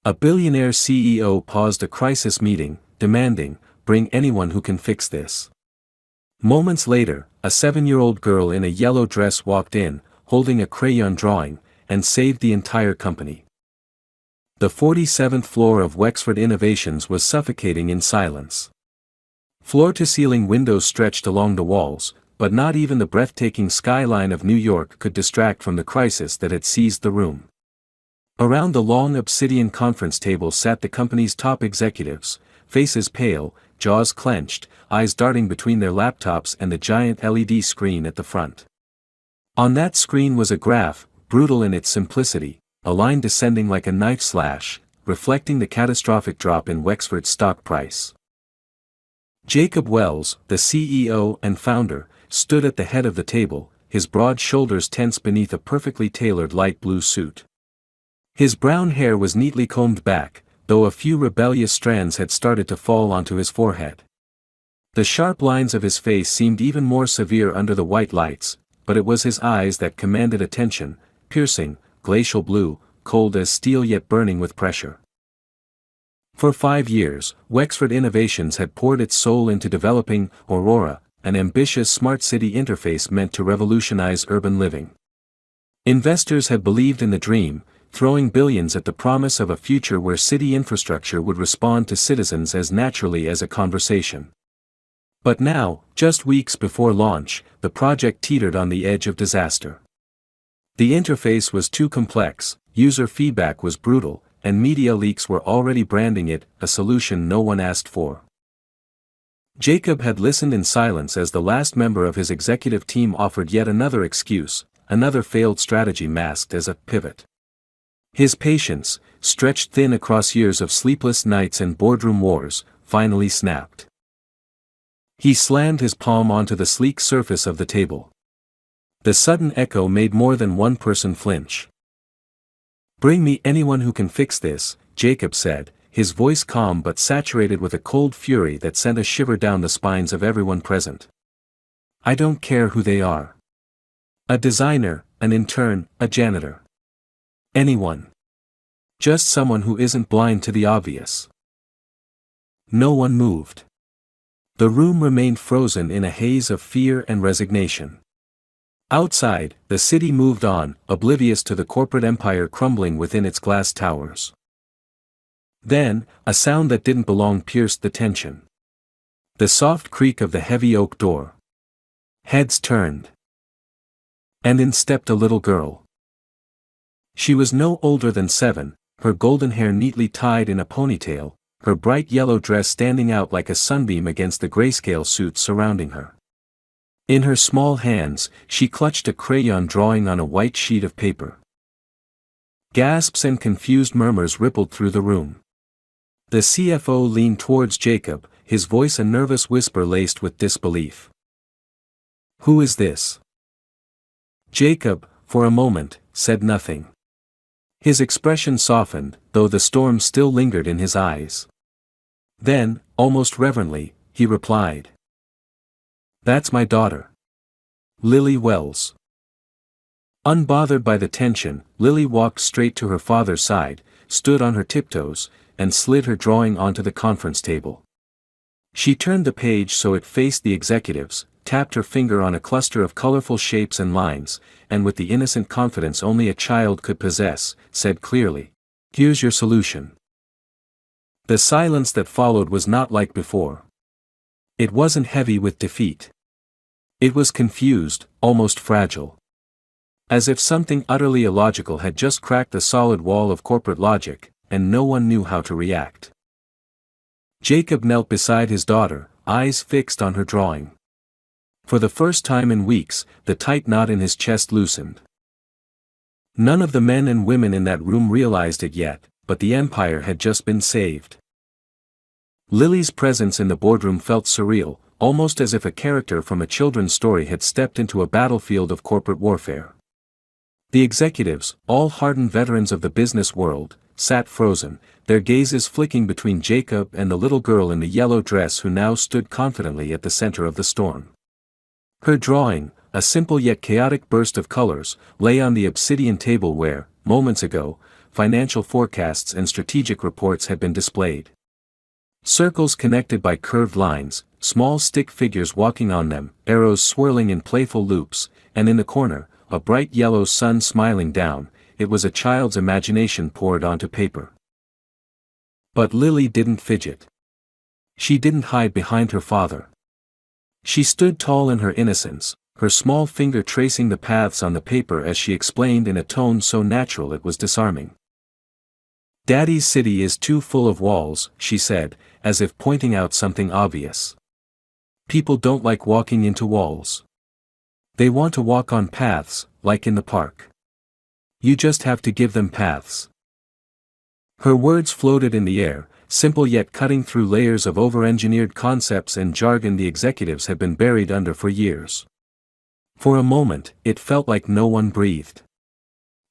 A billionaire CEO paused a crisis meeting, demanding, "Bring anyone who can fix this." Moments later, a 7-year-old girl in a yellow dress walked in, holding a crayon drawing, and saved the entire company. The 47th floor of Wexford Innovations was suffocating in silence. Floor-to-ceiling windows stretched along the walls, but not even the breathtaking skyline of New York could distract from the crisis that had seized the room. Around the long obsidian conference table sat the company's top executives, faces pale, jaws clenched, eyes darting between their laptops and the giant LED screen at the front. On that screen was a graph, brutal in its simplicity, a line descending like a knife slash, reflecting the catastrophic drop in Wexford's stock price. Jacob Wells, the CEO and founder, stood at the head of the table, his broad shoulders tense beneath a perfectly tailored light blue suit. His brown hair was neatly combed back, though a few rebellious strands had started to fall onto his forehead. The sharp lines of his face seemed even more severe under the white lights, but it was his eyes that commanded attention, piercing, glacial blue, cold as steel yet burning with pressure. For 5 years, Wexford Innovations had poured its soul into developing Aurora, an ambitious smart city interface meant to revolutionize urban living. Investors had believed in the dream, throwing billions at the promise of a future where city infrastructure would respond to citizens as naturally as a conversation. But now, just weeks before launch, the project teetered on the edge of disaster. The interface was too complex, user feedback was brutal, and media leaks were already branding it a solution no one asked for. Jacob had listened in silence as the last member of his executive team offered yet another excuse, another failed strategy masked as a pivot. His patience, stretched thin across years of sleepless nights and boardroom wars, finally snapped. He slammed his palm onto the sleek surface of the table. The sudden echo made more than one person flinch. "Bring me anyone who can fix this," Jacob said, his voice calm but saturated with a cold fury that sent a shiver down the spines of everyone present. "I don't care who they are. A designer, an intern, a janitor. Anyone. Just someone who isn't blind to the obvious." No one moved. The room remained frozen in a haze of fear and resignation. Outside, the city moved on, oblivious to the corporate empire crumbling within its glass towers. Then, a sound that didn't belong pierced the tension. The soft creak of the heavy oak door. Heads turned. And in stepped a little girl. She was no older than 7, her golden hair neatly tied in a ponytail, her bright yellow dress standing out like a sunbeam against the grayscale suit surrounding her. In her small hands, she clutched a crayon drawing on a white sheet of paper. Gasps and confused murmurs rippled through the room. The CFO leaned towards Jacob, his voice a nervous whisper laced with disbelief. "Who is this?" Jacob, for a moment, said nothing. His expression softened, though the storm still lingered in his eyes. Then, almost reverently, he replied. "That's my daughter. Lily Wells." Unbothered by the tension, Lily walked straight to her father's side, stood on her tiptoes, and slid her drawing onto the conference table. She turned the page so it faced the executives, tapped her finger on a cluster of colorful shapes and lines, and with the innocent confidence only a child could possess, said clearly, "Here's your solution." The silence that followed was not like before. It wasn't heavy with defeat. It was confused, almost fragile. As if something utterly illogical had just cracked the solid wall of corporate logic, and no one knew how to react. Jacob knelt beside his daughter, eyes fixed on her drawing. For the first time in weeks, the tight knot in his chest loosened. None of the men and women in that room realized it yet, but the empire had just been saved. Lily's presence in the boardroom felt surreal, almost as if a character from a children's story had stepped into a battlefield of corporate warfare. The executives, all hardened veterans of the business world, sat frozen, their gazes flicking between Jacob and the little girl in the yellow dress who now stood confidently at the center of the storm. Her drawing, a simple yet chaotic burst of colors, lay on the obsidian table where, moments ago, financial forecasts and strategic reports had been displayed. Circles connected by curved lines, small stick figures walking on them, arrows swirling in playful loops, and in the corner, a bright yellow sun smiling down. It was a child's imagination poured onto paper. But Lily didn't fidget. She didn't hide behind her father. She stood tall in her innocence, her small finger tracing the paths on the paper as she explained in a tone so natural it was disarming. "Daddy's city is too full of walls," she said, as if pointing out something obvious. "People don't like walking into walls. They want to walk on paths, like in the park. You just have to give them paths." Her words floated in the air, simple yet cutting through layers of over-engineered concepts and jargon the executives had been buried under for years. For a moment, it felt like no one breathed.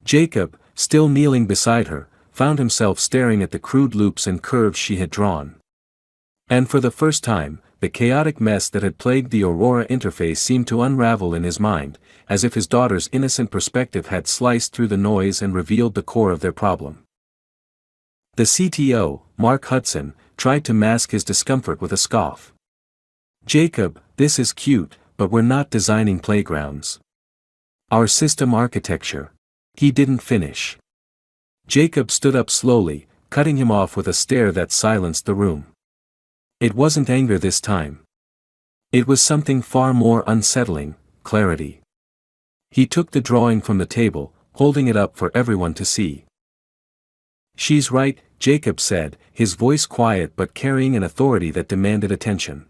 Jacob, still kneeling beside her, found himself staring at the crude loops and curves she had drawn. And for the first time, the chaotic mess that had plagued the Aurora interface seemed to unravel in his mind, as if his daughter's innocent perspective had sliced through the noise and revealed the core of their problem. The CTO, Mark Hudson, tried to mask his discomfort with a scoff. "Jacob, this is cute, but we're not designing playgrounds. Our system architecture." He didn't finish. Jacob stood up slowly, cutting him off with a stare that silenced the room. It wasn't anger this time. It was something far more unsettling: clarity. He took the drawing from the table, holding it up for everyone to see. "She's right," Jacob said, his voice quiet but carrying an authority that demanded attention.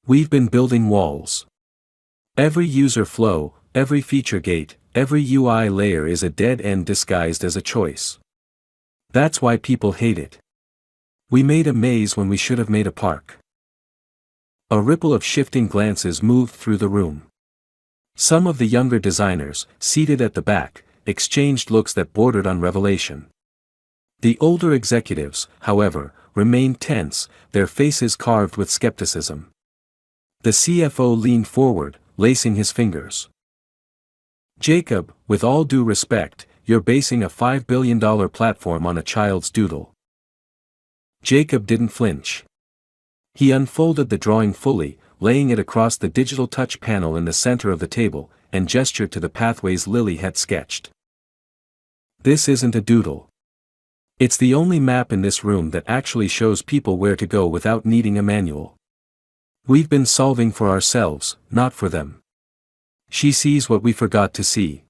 "We've been building walls. Every user flow, every feature gate, every UI layer is a dead end disguised as a choice. That's why people hate it. We made a maze when we should have made a park." A ripple of shifting glances moved through the room. Some of the younger designers, seated at the back, exchanged looks that bordered on revelation. The older executives, however, remained tense, their faces carved with skepticism. The CFO leaned forward, lacing his fingers. "Jacob, with all due respect, you're basing a $5 billion platform on a child's doodle." Jacob didn't flinch. He unfolded the drawing fully, laying it across the digital touch panel in the center of the table, and gestured to the pathways Lily had sketched. "This isn't a doodle. It's the only map in this room that actually shows people where to go without needing a manual. We've been solving for ourselves, not for them. She sees what we forgot to see."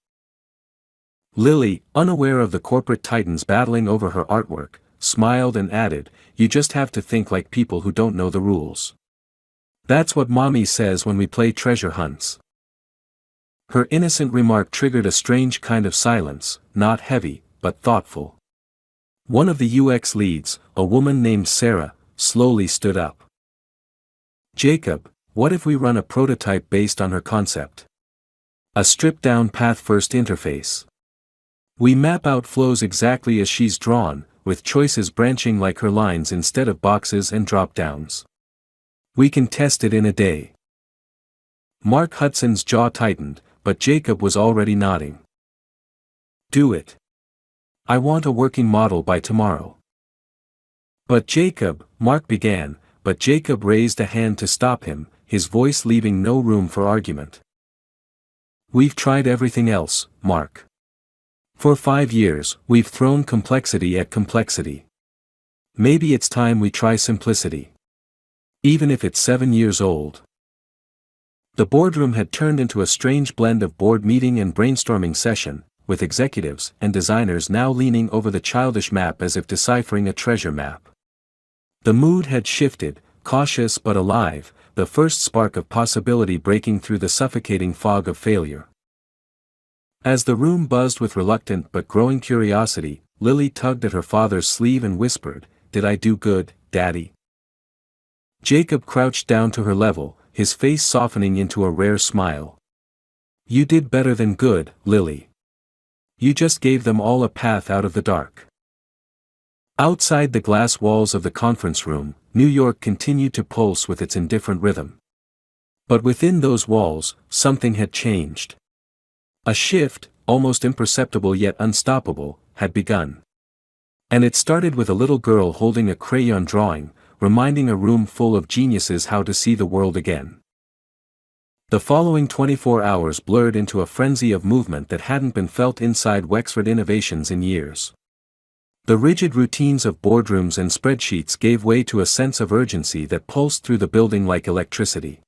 Lily, unaware of the corporate titans battling over her artwork, smiled and added, "You just have to think like people who don't know the rules. That's what mommy says when we play treasure hunts." Her innocent remark triggered a strange kind of silence, not heavy, but thoughtful. One of the UX leads, a woman named Sarah, slowly stood up. "Jacob, what if we run a prototype based on her concept? A stripped-down path-first interface. We map out flows exactly as she's drawn, with choices branching like her lines instead of boxes and drop-downs. We can test it in a day." Mark Hudson's jaw tightened, but Jacob was already nodding. "Do it. I want a working model by tomorrow." "But Jacob," Mark began, but Jacob raised a hand to stop him, his voice leaving no room for argument. "We've tried everything else, Mark. For 5 years, we've thrown complexity at complexity. Maybe it's time we try simplicity. Even if it's 7 years old." The boardroom had turned into a strange blend of board meeting and brainstorming session, with executives and designers now leaning over the childish map as if deciphering a treasure map. The mood had shifted, cautious but alive, the first spark of possibility breaking through the suffocating fog of failure. As the room buzzed with reluctant but growing curiosity, Lily tugged at her father's sleeve and whispered, "Did I do good, Daddy?" Jacob crouched down to her level, his face softening into a rare smile. "You did better than good, Lily. You just gave them all a path out of the dark." Outside the glass walls of the conference room, New York continued to pulse with its indifferent rhythm. But within those walls, something had changed. A shift, almost imperceptible yet unstoppable, had begun. And it started with a little girl holding a crayon drawing, reminding a room full of geniuses how to see the world again. The following 24 hours blurred into a frenzy of movement that hadn't been felt inside Wexford Innovations in years. The rigid routines of boardrooms and spreadsheets gave way to a sense of urgency that pulsed through the building like electricity.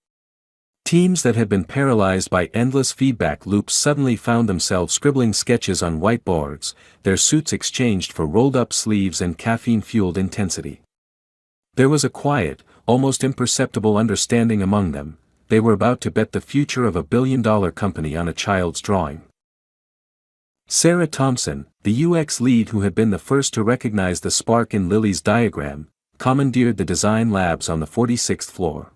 Teams that had been paralyzed by endless feedback loops suddenly found themselves scribbling sketches on whiteboards, their suits exchanged for rolled-up sleeves and caffeine-fueled intensity. There was a quiet, almost imperceptible understanding among them. They were about to bet the future of a billion-dollar company on a child's drawing. Sarah Thompson, the UX lead who had been the first to recognize the spark in Lily's diagram, commandeered the design labs on the 46th floor.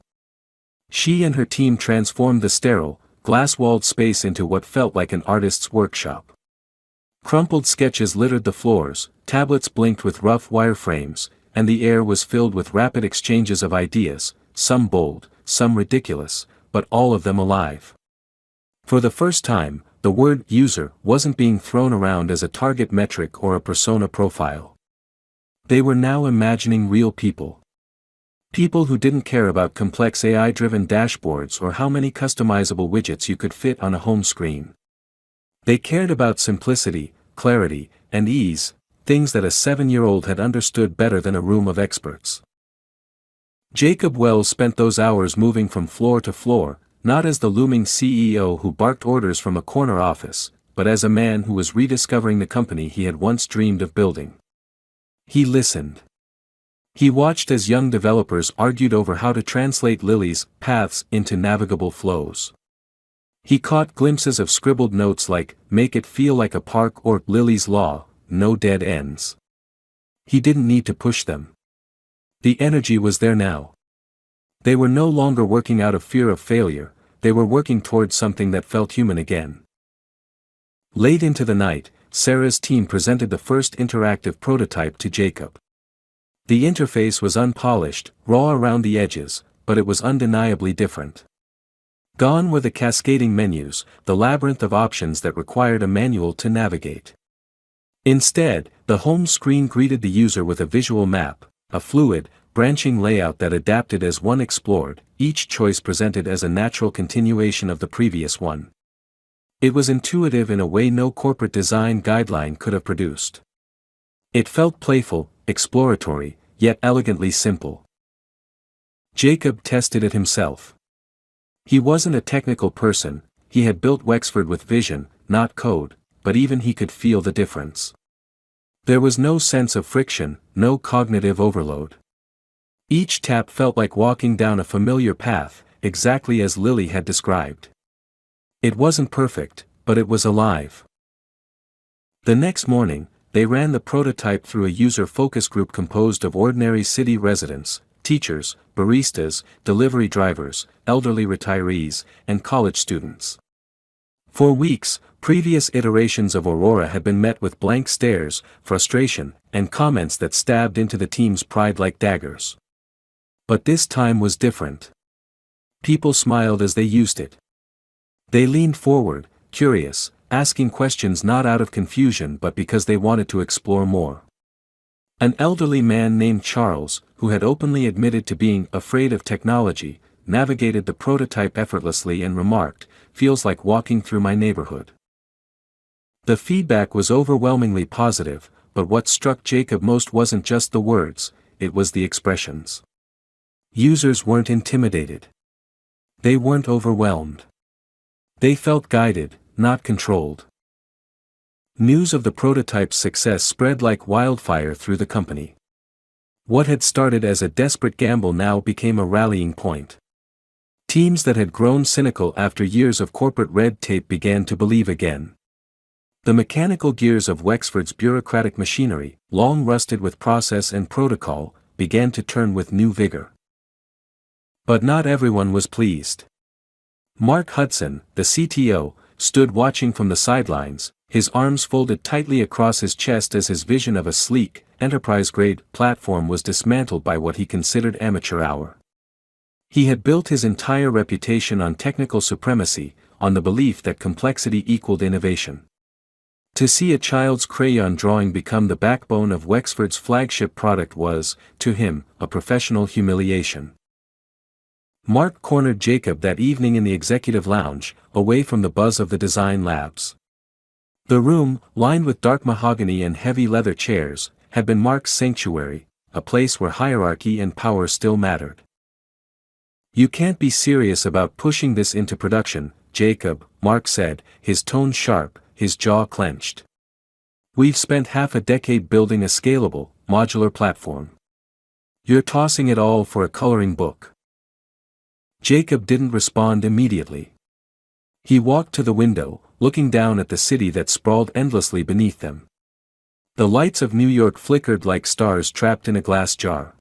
She and her team transformed the sterile, glass-walled space into what felt like an artist's workshop. Crumpled sketches littered the floors, tablets blinked with rough wireframes, and the air was filled with rapid exchanges of ideas, some bold, some ridiculous, but all of them alive. For the first time, the word user wasn't being thrown around as a target metric or a persona profile. They were now imagining real people. People who didn't care about complex AI-driven dashboards or how many customizable widgets you could fit on a home screen. They cared about simplicity, clarity, and ease, things that a 7-year-old had understood better than a room of experts. Jacob Wells spent those hours moving from floor to floor, not as the looming CEO who barked orders from a corner office, but as a man who was rediscovering the company he had once dreamed of building. He listened. He watched as young developers argued over how to translate Lily's paths into navigable flows. He caught glimpses of scribbled notes like, "Make it feel like a park" or "Lily's Law, no dead ends." He didn't need to push them. The energy was there now. They were no longer working out of fear of failure, they were working towards something that felt human again. Late into the night, Sarah's team presented the first interactive prototype to Jacob. The interface was unpolished, raw around the edges, but it was undeniably different. Gone were the cascading menus, the labyrinth of options that required a manual to navigate. Instead, the home screen greeted the user with a visual map, a fluid, branching layout that adapted as one explored, each choice presented as a natural continuation of the previous one. It was intuitive in a way no corporate design guideline could have produced. It felt playful, exploratory, yet elegantly simple. Jacob tested it himself. He wasn't a technical person, he had built Wexford with vision, not code, but even he could feel the difference. There was no sense of friction, no cognitive overload. Each tap felt like walking down a familiar path, exactly as Lily had described. It wasn't perfect, but it was alive. The next morning, they ran the prototype through a user focus group composed of ordinary city residents, teachers, baristas, delivery drivers, elderly retirees, and college students. For weeks, previous iterations of Aurora had been met with blank stares, frustration, and comments that stabbed into the team's pride like daggers. But this time was different. People smiled as they used it. They leaned forward, curious, asking questions not out of confusion but because they wanted to explore more. An elderly man named Charles, who had openly admitted to being afraid of technology, navigated the prototype effortlessly and remarked, "Feels like walking through my neighborhood." The feedback was overwhelmingly positive, but what struck Jacob most wasn't just the words, it was the expressions. Users weren't intimidated. They weren't overwhelmed. They felt guided, not controlled. News of the prototype's success spread like wildfire through the company. What had started as a desperate gamble now became a rallying point. Teams that had grown cynical after years of corporate red tape began to believe again. The mechanical gears of Wexford's bureaucratic machinery, long rusted with process and protocol, began to turn with new vigor. But not everyone was pleased. Mark Hudson, the CTO, stood watching from the sidelines, his arms folded tightly across his chest as his vision of a sleek, enterprise-grade platform was dismantled by what he considered amateur hour. He had built his entire reputation on technical supremacy, on the belief that complexity equaled innovation. To see a child's crayon drawing become the backbone of Wexford's flagship product was, to him, a professional humiliation. Mark cornered Jacob that evening in the executive lounge, away from the buzz of the design labs. The room, lined with dark mahogany and heavy leather chairs, had been Mark's sanctuary, a place where hierarchy and power still mattered. "You can't be serious about pushing this into production, Jacob," Mark said, his tone sharp, his jaw clenched. "We've spent half a decade building a scalable, modular platform. You're tossing it all for a coloring book." Jacob didn't respond immediately. He walked to the window, looking down at the city that sprawled endlessly beneath them. The lights of New York flickered like stars trapped in a glass jar.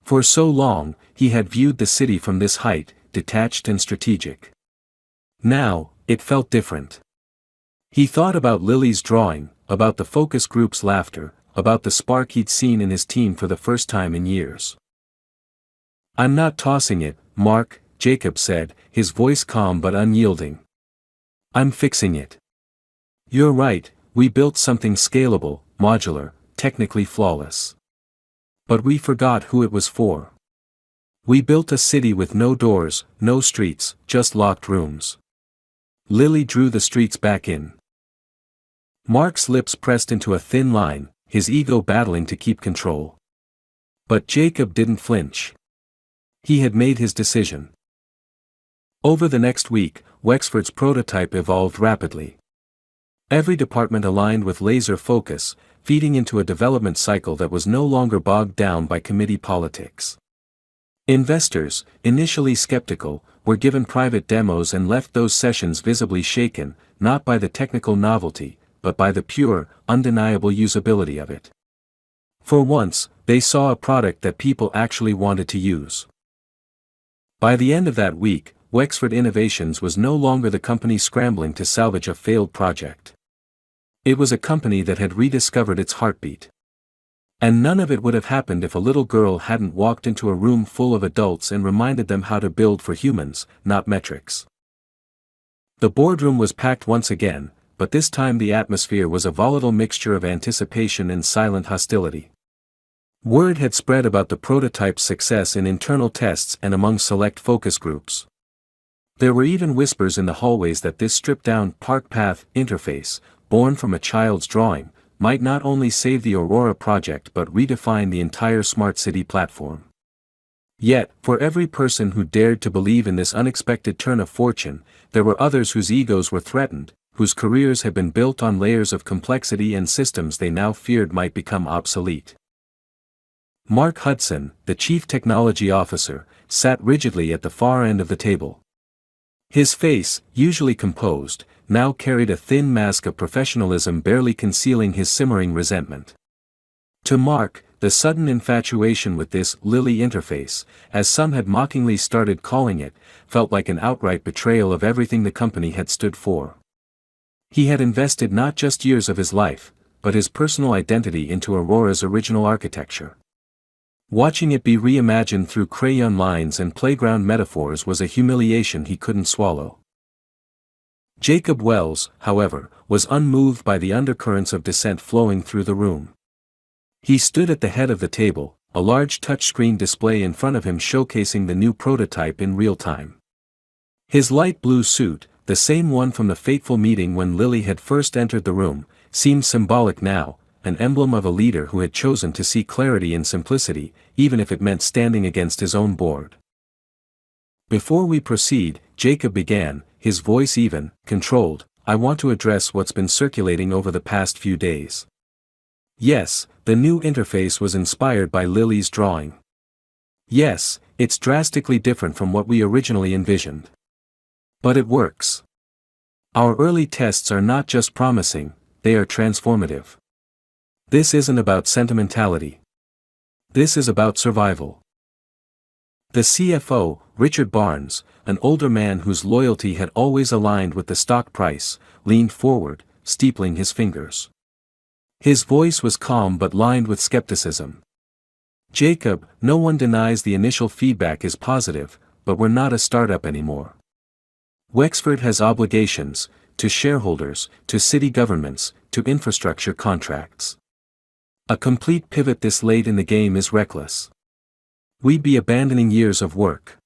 For so long, he had viewed the city from this height, detached and strategic. Now, it felt different. He thought about Lily's drawing, about the focus group's laughter, about the spark he'd seen in his team for the first time in years. "I'm not tossing it, Mark," Jacob said, his voice calm but unyielding. "I'm fixing it. You're right, we built something scalable, modular, technically flawless. But we forgot who it was for. We built a city with no doors, no streets, just locked rooms. Lily drew the streets back in." Mark's lips pressed into a thin line, his ego battling to keep control. But Jacob didn't flinch. He had made his decision. Over the next week, Wexford's prototype evolved rapidly. Every department aligned with laser focus, feeding into a development cycle that was no longer bogged down by committee politics. Investors, initially skeptical, were given private demos and left those sessions visibly shaken, not by the technical novelty, but by the pure, undeniable usability of it. For once, they saw a product that people actually wanted to use. By the end of that week, Wexford Innovations was no longer the company scrambling to salvage a failed project. It was a company that had rediscovered its heartbeat. And none of it would have happened if a little girl hadn't walked into a room full of adults and reminded them how to build for humans, not metrics. The boardroom was packed once again, but this time the atmosphere was a volatile mixture of anticipation and silent hostility. Word had spread about the prototype's success in internal tests and among select focus groups. There were even whispers in the hallways that this stripped-down Park Path interface, born from a child's drawing, might not only save the Aurora project but redefine the entire smart city platform. Yet, for every person who dared to believe in this unexpected turn of fortune, there were others whose egos were threatened, whose careers had been built on layers of complexity and systems they now feared might become obsolete. Mark Hudson, the chief technology officer, sat rigidly at the far end of the table. His face, usually composed, now carried a thin mask of professionalism barely concealing his simmering resentment. To Mark, the sudden infatuation with this Lily interface, as some had mockingly started calling it, felt like an outright betrayal of everything the company had stood for. He had invested not just years of his life, but his personal identity into Aurora's original architecture. Watching it be reimagined through crayon lines and playground metaphors was a humiliation he couldn't swallow. Jacob Wells, however, was unmoved by the undercurrents of dissent flowing through the room. He stood at the head of the table, a large touchscreen display in front of him showcasing the new prototype in real time. His light blue suit, the same one from the fateful meeting when Lily had first entered the room, seemed symbolic now, an emblem of a leader who had chosen to see clarity in simplicity, even if it meant standing against his own board. "Before we proceed," Jacob began, his voice even, controlled, "I want to address what's been circulating over the past few days. Yes, the new interface was inspired by Lily's drawing. Yes, it's drastically different from what we originally envisioned. But it works. Our early tests are not just promising, they are transformative. This isn't about sentimentality. This is about survival." The CFO, Richard Barnes, an older man whose loyalty had always aligned with the stock price, leaned forward, steepling his fingers. His voice was calm but lined with skepticism. "Jacob, no one denies the initial feedback is positive, but we're not a startup anymore. Wexford has obligations, to shareholders, to city governments, to infrastructure contracts. A complete pivot this late in the game is reckless. We'd be abandoning years of work.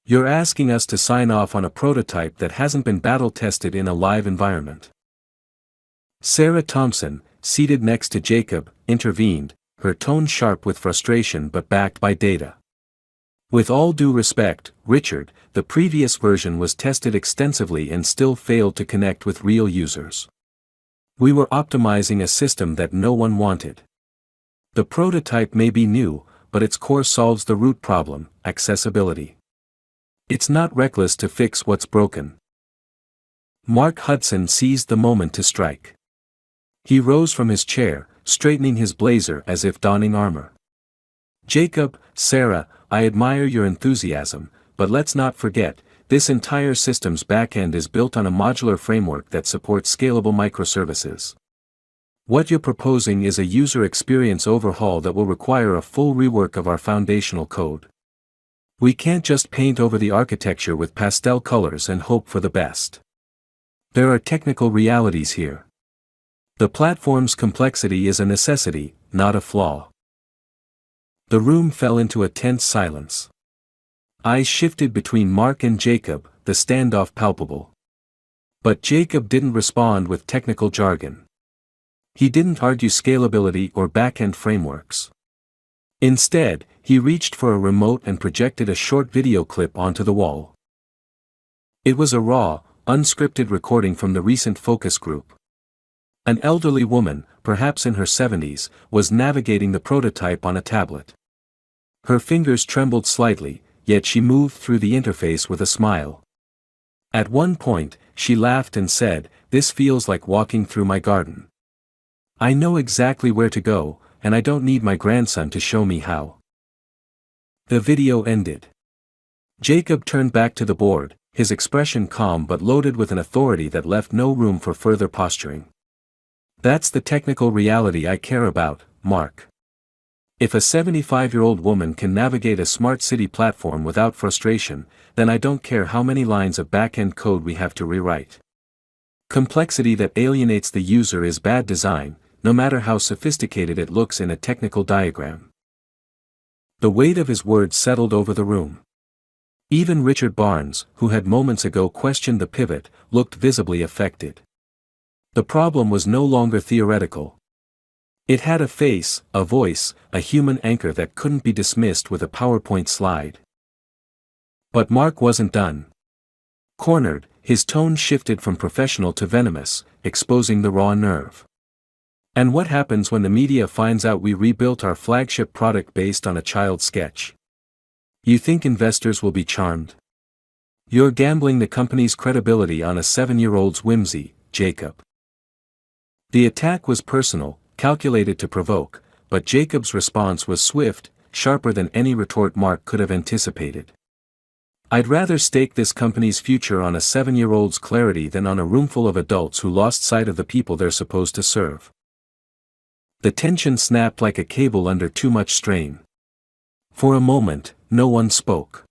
You're asking us to sign off on a prototype that hasn't been battle-tested in a live environment. Sarah Thompson, seated next to Jacob, intervened, her tone sharp with frustration but backed by data. With all due respect, Richard, the previous version was tested extensively and still failed to connect with real users. We were optimizing a system that no one wanted. The prototype may be new, but its core solves the root problem, accessibility. It's not reckless to fix what's broken. Mark Hudson seized the moment to strike. He rose from his chair, straightening his blazer as if donning armor. Jacob, Sarah, I admire your enthusiasm, but let's not forget, this entire system's backend is built on a modular framework that supports scalable microservices. What you're proposing is a user experience overhaul that will require a full rework of our foundational code. We can't just paint over the architecture with pastel colors and hope for the best. There are technical realities here. The platform's complexity is a necessity, not a flaw. The room fell into a tense silence. Eyes shifted between Mark and Jacob, the standoff palpable. But Jacob didn't respond with technical jargon. He didn't argue scalability or back-end frameworks. Instead, he reached for a remote and projected a short video clip onto the wall. It was a raw, unscripted recording from the recent focus group. An elderly woman, perhaps in her 70s, was navigating the prototype on a tablet. Her fingers trembled slightly, yet she moved through the interface with a smile. At one point, she laughed and said, "This feels like walking through my garden. I know exactly where to go, and I don't need my grandson to show me how." The video ended. Jacob turned back to the board, his expression calm but loaded with an authority that left no room for further posturing. That's the technical reality I care about, Mark. If a 75-year-old woman can navigate a smart city platform without frustration, then I don't care how many lines of back-end code we have to rewrite. Complexity that alienates the user is bad design, no matter how sophisticated it looks in a technical diagram. The weight of his words settled over the room. Even Richard Barnes, who had moments ago questioned the pivot, looked visibly affected. The problem was no longer theoretical. It had a face, a voice, a human anchor that couldn't be dismissed with a PowerPoint slide. But Mark wasn't done. Cornered, his tone shifted from professional to venomous, exposing the raw nerve. And what happens when the media finds out we rebuilt our flagship product based on a child's sketch? You think investors will be charmed? You're gambling the company's credibility on a 7-year-old's whimsy, Jacob. The attack was personal, calculated to provoke, but Jacob's response was swift, sharper than any retort Mark could have anticipated. I'd rather stake this company's future on a 7-year-old's clarity than on a roomful of adults who lost sight of the people they're supposed to serve. The tension snapped like a cable under too much strain. For a moment, no one spoke.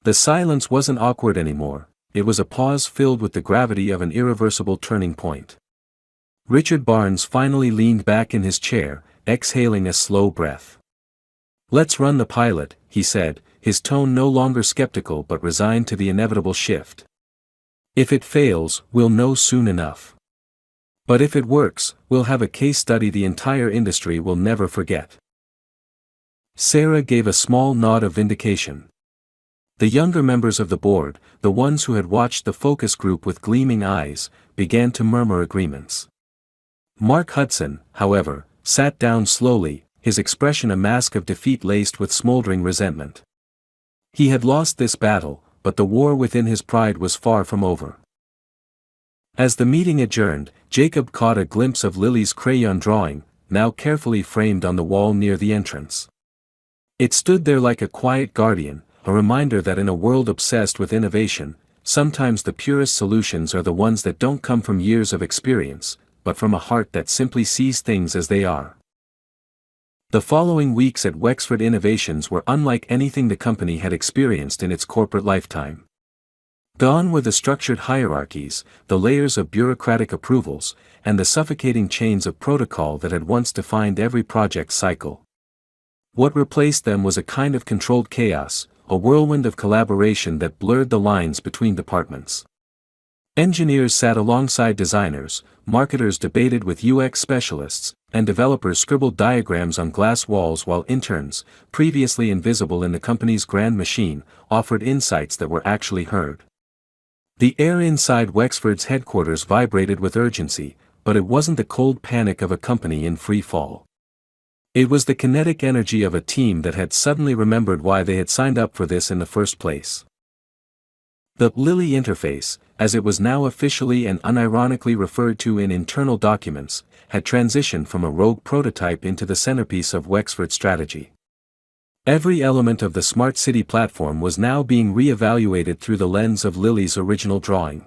The silence wasn't awkward anymore, it was a pause filled with the gravity of an irreversible turning point. Richard Barnes finally leaned back in his chair, exhaling a slow breath. "Let's run the pilot," he said, his tone no longer skeptical but resigned to the inevitable shift. "If it fails, we'll know soon enough. But if it works, we'll have a case study the entire industry will never forget." Sarah gave a small nod of vindication. The younger members of the board, the ones who had watched the focus group with gleaming eyes, began to murmur agreements. Mark Hudson, however, sat down slowly, his expression a mask of defeat laced with smoldering resentment. He had lost this battle, but the war within his pride was far from over. As the meeting adjourned, Jacob caught a glimpse of Lily's crayon drawing, now carefully framed on the wall near the entrance. It stood there like a quiet guardian, a reminder that in a world obsessed with innovation, sometimes the purest solutions are the ones that don't come from years of experience, but from a heart that simply sees things as they are. The following weeks at Wexford Innovations were unlike anything the company had experienced in its corporate lifetime. Gone were the structured hierarchies, the layers of bureaucratic approvals, and the suffocating chains of protocol that had once defined every project cycle. What replaced them was a kind of controlled chaos, a whirlwind of collaboration that blurred the lines between departments. Engineers sat alongside designers, marketers debated with UX specialists, and developers scribbled diagrams on glass walls while interns, previously invisible in the company's grand machine, offered insights that were actually heard. The air inside Wexford's headquarters vibrated with urgency, but it wasn't the cold panic of a company in free fall. It was the kinetic energy of a team that had suddenly remembered why they had signed up for this in the first place. The Lily interface, as it was now officially and unironically referred to in internal documents, had transitioned from a rogue prototype into the centerpiece of Wexford's strategy. Every element of the Smart City platform was now being re-evaluated through the lens of Lily's original drawing.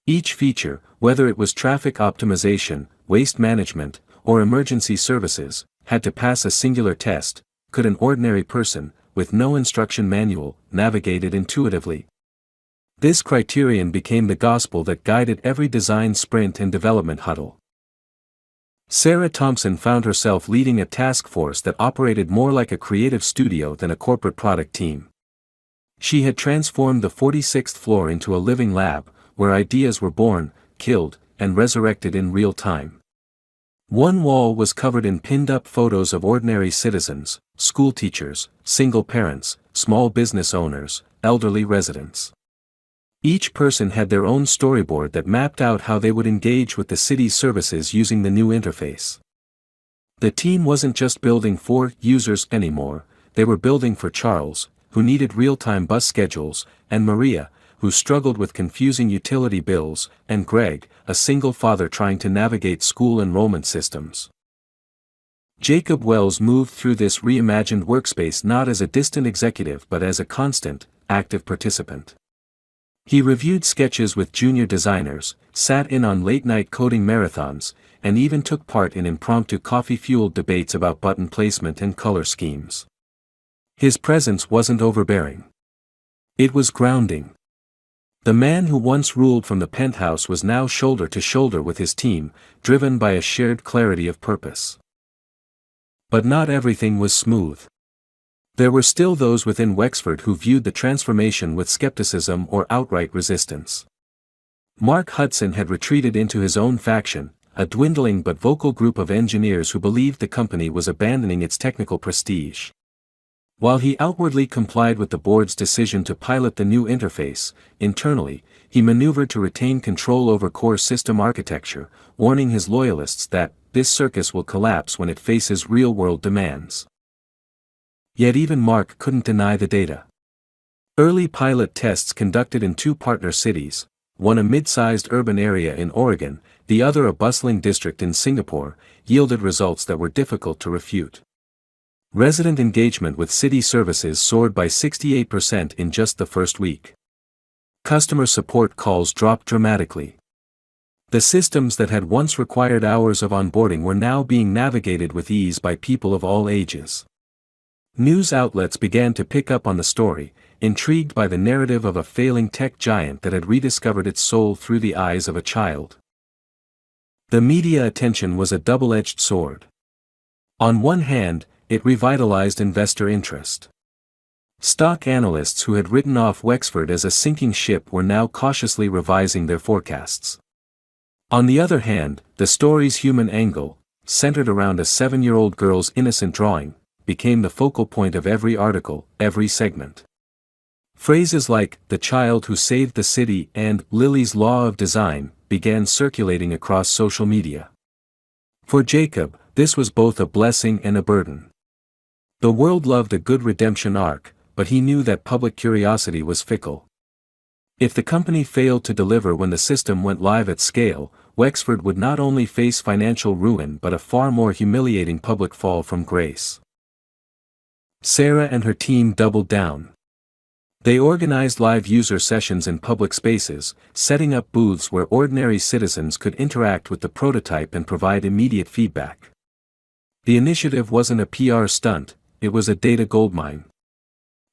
Each feature, whether it was traffic optimization, waste management, or emergency services, had to pass a singular test: could an ordinary person, with no instruction manual, navigate it intuitively? This criterion became the gospel that guided every design sprint and development huddle. Sarah Thompson found herself leading a task force that operated more like a creative studio than a corporate product team. She had transformed the 46th floor into a living lab, where ideas were born, killed, and resurrected in real time. One wall was covered in pinned-up photos of ordinary citizens, school teachers, single parents, small business owners, elderly residents. Each person had their own storyboard that mapped out how they would engage with the city's services using the new interface. The team wasn't just building for users anymore, they were building for Charles, who needed real-time bus schedules, and Maria, who struggled with confusing utility bills, and Greg, a single father trying to navigate school enrollment systems. Jacob Wells moved through this reimagined workspace not as a distant executive but as a constant, active participant. He reviewed sketches with junior designers, sat in on late-night coding marathons, and even took part in impromptu coffee-fueled debates about button placement and color schemes. His presence wasn't overbearing. It was grounding. The man who once ruled from the penthouse was now shoulder to shoulder with his team, driven by a shared clarity of purpose. But not everything was smooth. There were still those within Wexford who viewed the transformation with skepticism or outright resistance. Mark Hudson had retreated into his own faction, a dwindling but vocal group of engineers who believed the company was abandoning its technical prestige. While he outwardly complied with the board's decision to pilot the new interface, internally, he maneuvered to retain control over core system architecture, warning his loyalists that this circus will collapse when it faces real-world demands. Yet even Mark couldn't deny the data. Early pilot tests conducted in 2 partner cities, one a mid-sized urban area in Oregon, the other a bustling district in Singapore, yielded results that were difficult to refute. Resident engagement with city services soared by 68% in just the first week. Customer support calls dropped dramatically. The systems that had once required hours of onboarding were now being navigated with ease by people of all ages. News outlets began to pick up on the story, intrigued by the narrative of a failing tech giant that had rediscovered its soul through the eyes of a child. The media attention was a double-edged sword. On one hand, it revitalized investor interest. Stock analysts who had written off Wexford as a sinking ship were now cautiously revising their forecasts. On the other hand, the story's human angle, centered around a 7-year-old girl's innocent drawing, became the focal point of every article, every segment. Phrases like, "the child who saved the city" and "Lily's law of design" began circulating across social media. For Jacob, this was both a blessing and a burden. The world loved a good redemption arc, but he knew that public curiosity was fickle. If the company failed to deliver when the system went live at scale, Wexford would not only face financial ruin but a far more humiliating public fall from grace. Sarah and her team doubled down. They organized live user sessions in public spaces, setting up booths where ordinary citizens could interact with the prototype and provide immediate feedback. The initiative wasn't a PR stunt, it was a data goldmine.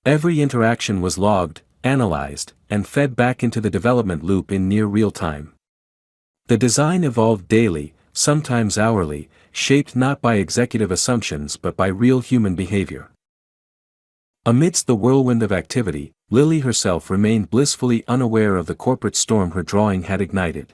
Every interaction was logged, analyzed, and fed back into the development loop in near real time. The design evolved daily, sometimes hourly, shaped not by executive assumptions but by real human behavior. Amidst the whirlwind of activity, Lily herself remained blissfully unaware of the corporate storm her drawing had ignited.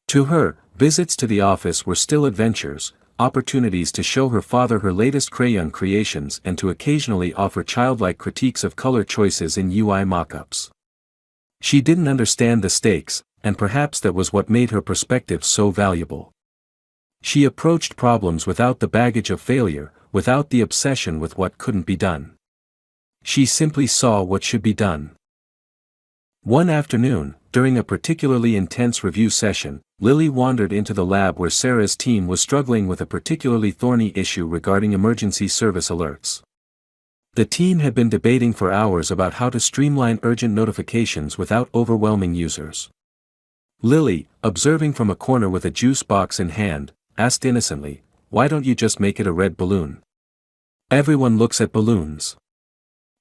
To her, visits to the office were still adventures, opportunities to show her father her latest crayon creations and to occasionally offer childlike critiques of color choices in UI mock-ups. She didn't understand the stakes, and perhaps that was what made her perspective so valuable. She approached problems without the baggage of failure, without the obsession with what couldn't be done. She simply saw what should be done. One afternoon, during a particularly intense review session, Lily wandered into the lab where Sarah's team was struggling with a particularly thorny issue regarding emergency service alerts. The team had been debating for hours about how to streamline urgent notifications without overwhelming users. Lily, observing from a corner with a juice box in hand, asked innocently, "Why don't you just make it a red balloon? Everyone looks at balloons."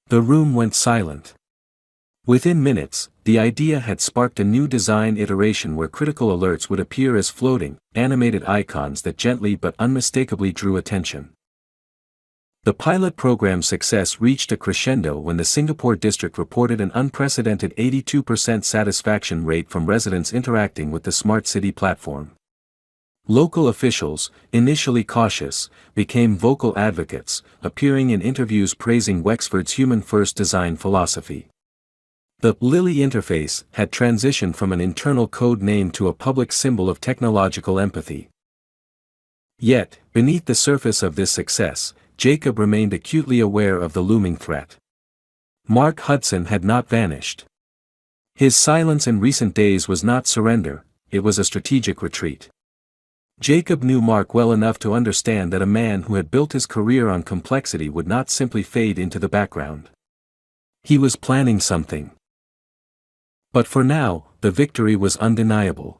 The room went silent. Within minutes, the idea had sparked a new design iteration where critical alerts would appear as floating, animated icons that gently but unmistakably drew attention. The pilot program's success reached a crescendo when the Singapore district reported an unprecedented 82% satisfaction rate from residents interacting with the smart city platform. Local officials, initially cautious, became vocal advocates, appearing in interviews praising Wexford's human-first design philosophy. The Lily interface had transitioned from an internal code name to a public symbol of technological empathy. Yet, beneath the surface of this success, Jacob remained acutely aware of the looming threat. Mark Hudson had not vanished. His silence in recent days was not surrender, it was a strategic retreat. Jacob knew Mark well enough to understand that a man who had built his career on complexity would not simply fade into the background. He was planning something. But for now, the victory was undeniable.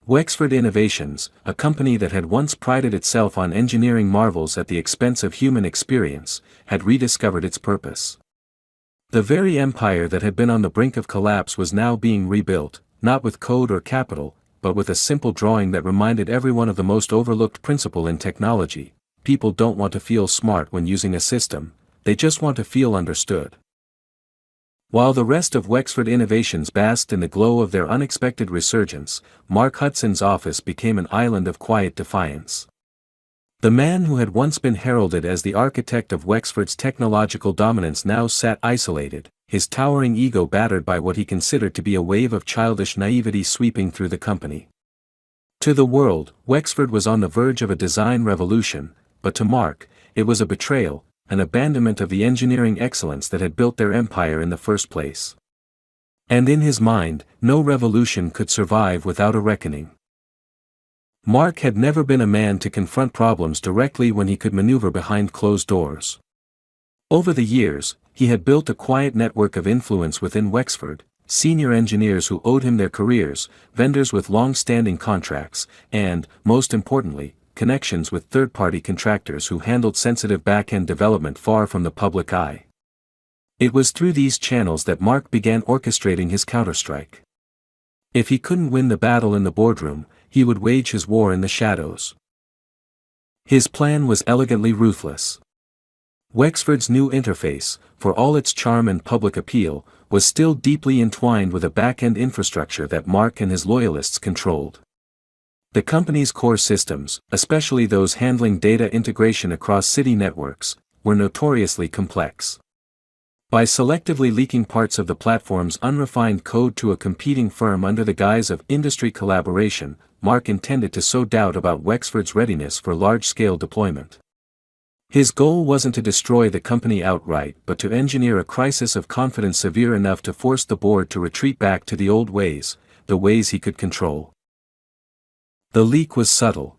Wexford Innovations, a company that had once prided itself on engineering marvels at the expense of human experience, had rediscovered its purpose. The very empire that had been on the brink of collapse was now being rebuilt, not with code or capital, but with a simple drawing that reminded everyone of the most overlooked principle in technology: people don't want to feel smart when using a system, they just want to feel understood. While the rest of Wexford Innovations basked in the glow of their unexpected resurgence, Mark Hudson's office became an island of quiet defiance. The man who had once been heralded as the architect of Wexford's technological dominance now sat isolated, his towering ego battered by what he considered to be a wave of childish naivety sweeping through the company. To the world, Wexford was on the verge of a design revolution, but to Mark, it was a betrayal, an abandonment of the engineering excellence that had built their empire in the first place. And in his mind, no revolution could survive without a reckoning. Mark had never been a man to confront problems directly when he could maneuver behind closed doors. Over the years, he had built a quiet network of influence within Wexford, senior engineers who owed him their careers, vendors with long-standing contracts, and, most importantly, connections with third-party contractors who handled sensitive back-end development far from the public eye. It was through these channels that Mark began orchestrating his counterstrike. If he couldn't win the battle in the boardroom, he would wage his war in the shadows. His plan was elegantly ruthless. Wexford's new interface, for all its charm and public appeal, was still deeply entwined with a back-end infrastructure that Mark and his loyalists controlled. The company's core systems, especially those handling data integration across city networks, were notoriously complex. By selectively leaking parts of the platform's unrefined code to a competing firm under the guise of industry collaboration, Mark intended to sow doubt about Wexford's readiness for large-scale deployment. His goal wasn't to destroy the company outright but to engineer a crisis of confidence severe enough to force the board to retreat back to the old ways, the ways he could control. The leak was subtle.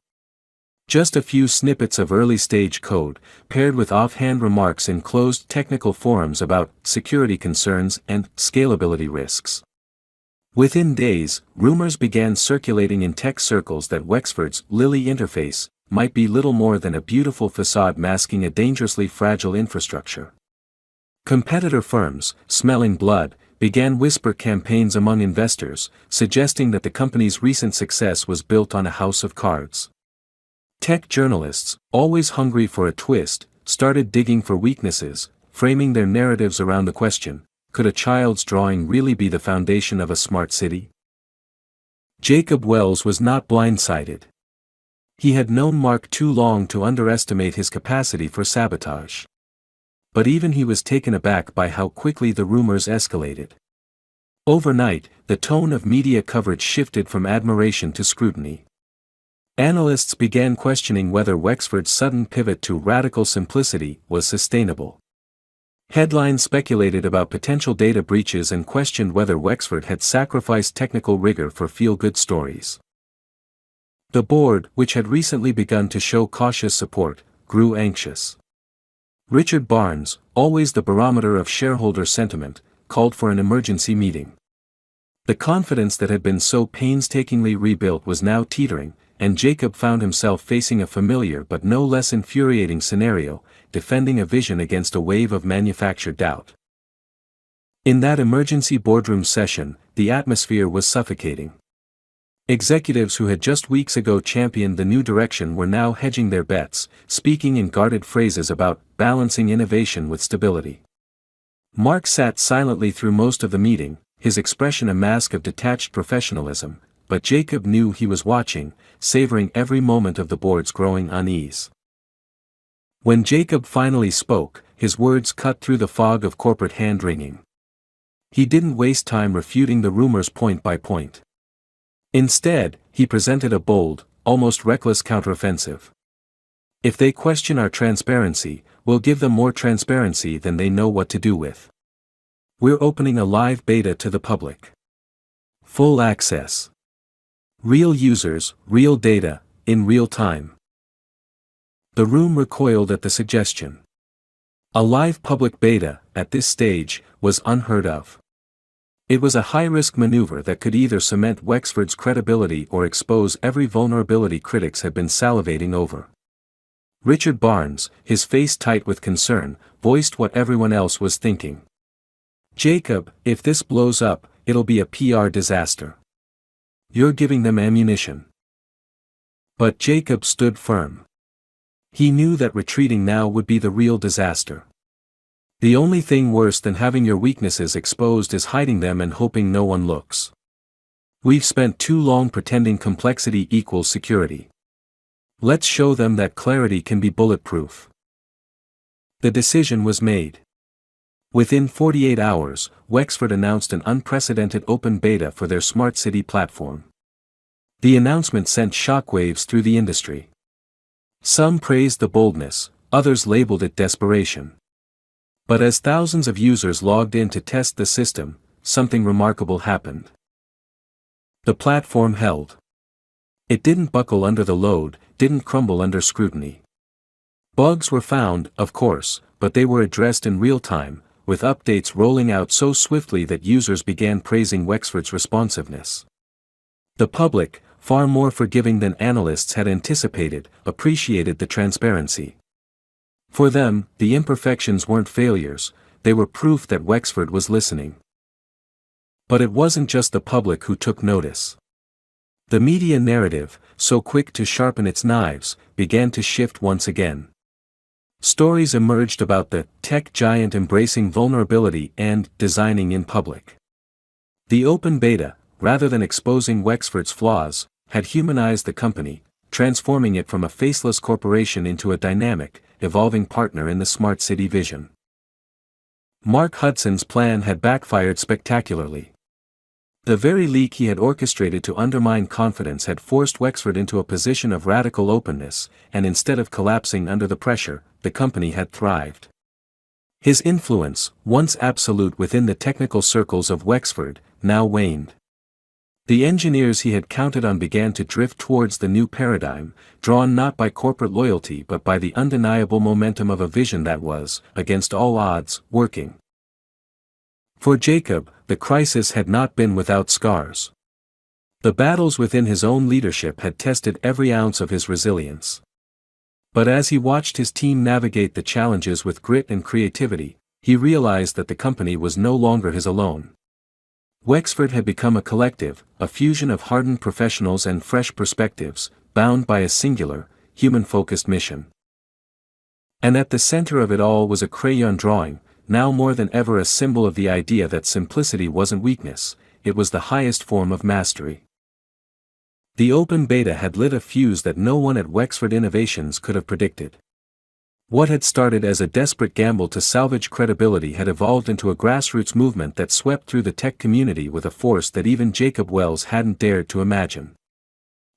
Just a few snippets of early-stage code, paired with offhand remarks in closed technical forums about security concerns and scalability risks. Within days, rumors began circulating in tech circles that Wexford's Lily interface might be little more than a beautiful facade masking a dangerously fragile infrastructure. Competitor firms, smelling blood, began whisper campaigns among investors, suggesting that the company's recent success was built on a house of cards. Tech journalists, always hungry for a twist, started digging for weaknesses, framing their narratives around the question, could a child's drawing really be the foundation of a smart city? Jacob Wells was not blindsided. He had known Mark too long to underestimate his capacity for sabotage. But even he was taken aback by how quickly the rumors escalated. Overnight, the tone of media coverage shifted from admiration to scrutiny. Analysts began questioning whether Wexford's sudden pivot to radical simplicity was sustainable. Headlines speculated about potential data breaches and questioned whether Wexford had sacrificed technical rigor for feel-good stories. The board, which had recently begun to show cautious support, grew anxious. Richard Barnes, always the barometer of shareholder sentiment, called for an emergency meeting. The confidence that had been so painstakingly rebuilt was now teetering, and Jacob found himself facing a familiar but no less infuriating scenario, defending a vision against a wave of manufactured doubt. In that emergency boardroom session, the atmosphere was suffocating. Executives who had just weeks ago championed the new direction were now hedging their bets, speaking in guarded phrases about balancing innovation with stability. Mark sat silently through most of the meeting, his expression a mask of detached professionalism, but Jacob knew he was watching, savoring every moment of the board's growing unease. When Jacob finally spoke, his words cut through the fog of corporate hand-wringing. He didn't waste time refuting the rumors point by point. Instead, he presented a bold, almost reckless counteroffensive. If they question our transparency, we'll give them more transparency than they know what to do with. We're opening a live beta to the public. Full access. Real users, real data, in real time. The room recoiled at the suggestion. A live public beta, at this stage, was unheard of. It was a high-risk maneuver that could either cement Wexford's credibility or expose every vulnerability critics had been salivating over. Richard Barnes, his face tight with concern, voiced what everyone else was thinking. Jacob, if this blows up, it'll be a PR disaster. You're giving them ammunition. But Jacob stood firm. He knew that retreating now would be the real disaster. The only thing worse than having your weaknesses exposed is hiding them and hoping no one looks. We've spent too long pretending complexity equals security. Let's show them that clarity can be bulletproof. The decision was made. Within 48 hours, Wexford announced an unprecedented open beta for their Smart City platform. The announcement sent shockwaves through the industry. Some praised the boldness, others labeled it desperation. But as thousands of users logged in to test the system, something remarkable happened. The platform held. It didn't buckle under the load, didn't crumble under scrutiny. Bugs were found, of course, but they were addressed in real time, with updates rolling out so swiftly that users began praising Wexford's responsiveness. The public, far more forgiving than analysts had anticipated, appreciated the transparency. For them, the imperfections weren't failures, they were proof that Wexford was listening. But it wasn't just the public who took notice. The media narrative, so quick to sharpen its knives, began to shift once again. Stories emerged about the tech giant embracing vulnerability and designing in public. The open beta, rather than exposing Wexford's flaws, had humanized the company, transforming it from a faceless corporation into a dynamic, evolving partner in the smart city vision. Mark Hudson's plan had backfired spectacularly. The very leak he had orchestrated to undermine confidence had forced Wexford into a position of radical openness, and instead of collapsing under the pressure, the company had thrived. His influence, once absolute within the technical circles of Wexford, now waned. The engineers he had counted on began to drift towards the new paradigm, drawn not by corporate loyalty but by the undeniable momentum of a vision that was, against all odds, working. For Jacob, the crisis had not been without scars. The battles within his own leadership had tested every ounce of his resilience. But as he watched his team navigate the challenges with grit and creativity, he realized that the company was no longer his alone. Wexford had become a collective, a fusion of hardened professionals and fresh perspectives, bound by a singular, human-focused mission. And at the center of it all was a crayon drawing, now more than ever a symbol of the idea that simplicity wasn't weakness, it was the highest form of mastery. The open beta had lit a fuse that no one at Wexford Innovations could have predicted. What had started as a desperate gamble to salvage credibility had evolved into a grassroots movement that swept through the tech community with a force that even Jacob Wells hadn't dared to imagine.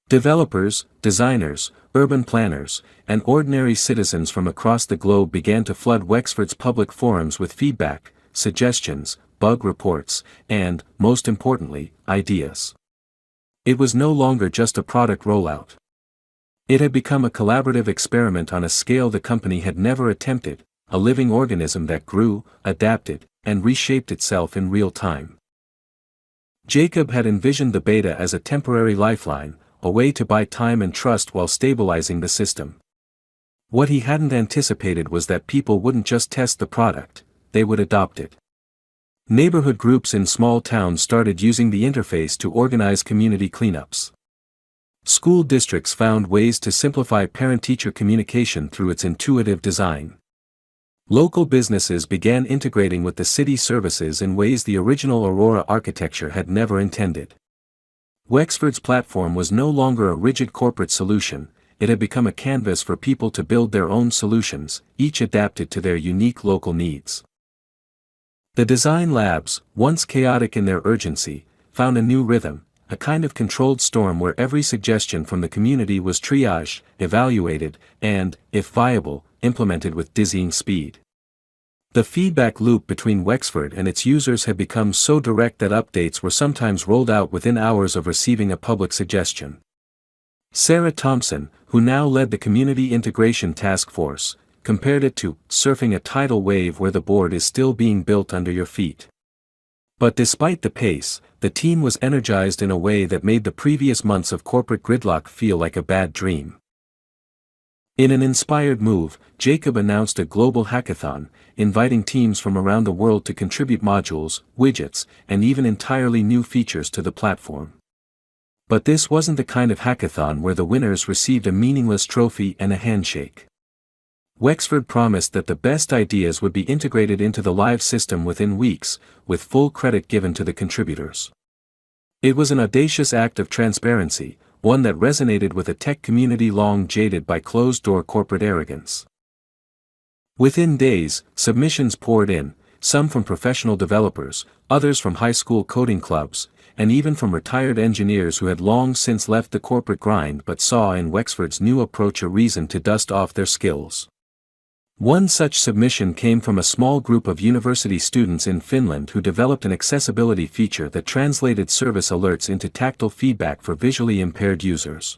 Developers, designers, urban planners, and ordinary citizens from across the globe began to flood Wexford's public forums with feedback, suggestions, bug reports, and, most importantly, ideas. It was no longer just a product rollout. It had become a collaborative experiment on a scale the company had never attempted, a living organism that grew, adapted, and reshaped itself in real time. Jacob had envisioned the beta as a temporary lifeline, a way to buy time and trust while stabilizing the system. What he hadn't anticipated was that people wouldn't just test the product, they would adopt it. Neighborhood groups in small towns started using the interface to organize community cleanups. School districts found ways to simplify parent-teacher communication through its intuitive design. Local businesses began integrating with the city services in ways the original Aurora architecture had never intended. Wexford's platform was no longer a rigid corporate solution, it had become a canvas for people to build their own solutions, each adapted to their unique local needs. The design labs, once chaotic in their urgency, found a new rhythm, a kind of controlled storm where every suggestion from the community was triaged, evaluated, and, if viable, implemented with dizzying speed. The feedback loop between Wexford and its users had become so direct that updates were sometimes rolled out within hours of receiving a public suggestion. Sarah Thompson, who now led the Community Integration Task Force, compared it to surfing a tidal wave where the board is still being built under your feet. But despite the pace, the team was energized in a way that made the previous months of corporate gridlock feel like a bad dream. In an inspired move, Jacob announced a global hackathon, inviting teams from around the world to contribute modules, widgets, and even entirely new features to the platform. But this wasn't the kind of hackathon where the winners received a meaningless trophy and a handshake. Wexford promised that the best ideas would be integrated into the live system within weeks, with full credit given to the contributors. It was an audacious act of transparency, one that resonated with a tech community long jaded by closed-door corporate arrogance. Within days, submissions poured in, some from professional developers, others from high school coding clubs, and even from retired engineers who had long since left the corporate grind but saw in Wexford's new approach a reason to dust off their skills. One such submission came from a small group of university students in Finland who developed an accessibility feature that translated service alerts into tactile feedback for visually impaired users.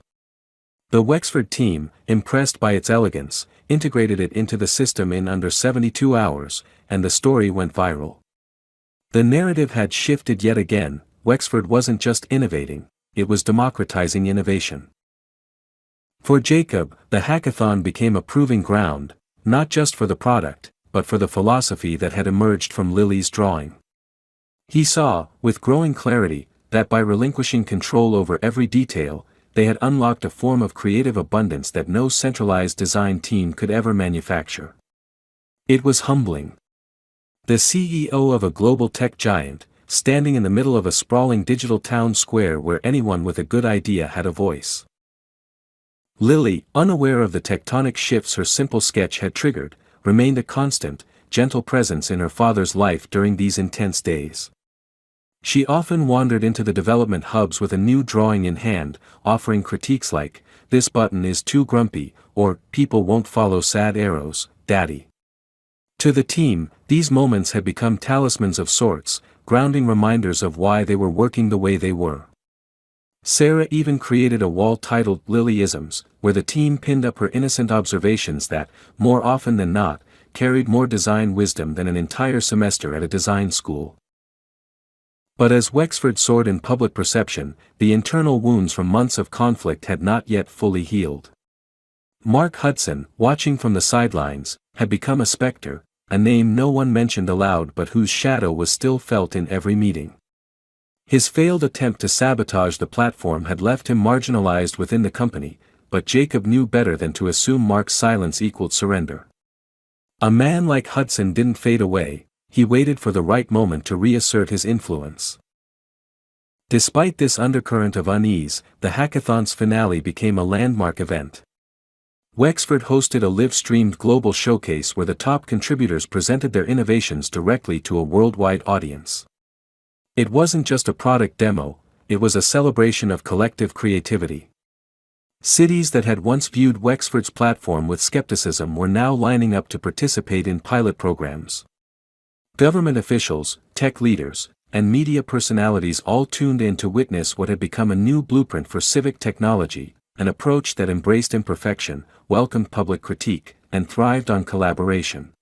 The Wexford team, impressed by its elegance, integrated it into the system in under 72 hours, and the story went viral. The narrative had shifted yet again. Wexford wasn't just innovating, it was democratizing innovation. For Jacob, the hackathon became a proving ground, not just for the product, but for the philosophy that had emerged from Lily's drawing. He saw, with growing clarity, that by relinquishing control over every detail, they had unlocked a form of creative abundance that no centralized design team could ever manufacture. It was humbling. The CEO of a global tech giant, standing in the middle of a sprawling digital town square where anyone with a good idea had a voice. Lily, unaware of the tectonic shifts her simple sketch had triggered, remained a constant, gentle presence in her father's life during these intense days. She often wandered into the development hubs with a new drawing in hand, offering critiques like, "This button is too grumpy," or "People won't follow sad arrows, Daddy." To the team, these moments had become talismans of sorts, grounding reminders of why they were working the way they were. Sarah even created a wall titled Lilyisms, where the team pinned up her innocent observations that, more often than not, carried more design wisdom than an entire semester at a design school. But as Wexford soared in public perception, the internal wounds from months of conflict had not yet fully healed. Mark Hudson, watching from the sidelines, had become a specter, a name no one mentioned aloud but whose shadow was still felt in every meeting. His failed attempt to sabotage the platform had left him marginalized within the company, but Jacob knew better than to assume Mark's silence equaled surrender. A man like Hudson didn't fade away, he waited for the right moment to reassert his influence. Despite this undercurrent of unease, the hackathon's finale became a landmark event. Wexford hosted a live-streamed global showcase where the top contributors presented their innovations directly to a worldwide audience. It wasn't just a product demo, it was a celebration of collective creativity. Cities that had once viewed Wexford's platform with skepticism were now lining up to participate in pilot programs. Government officials, tech leaders, and media personalities all tuned in to witness what had become a new blueprint for civic technology, an approach that embraced imperfection, welcomed public critique, and thrived on collaboration.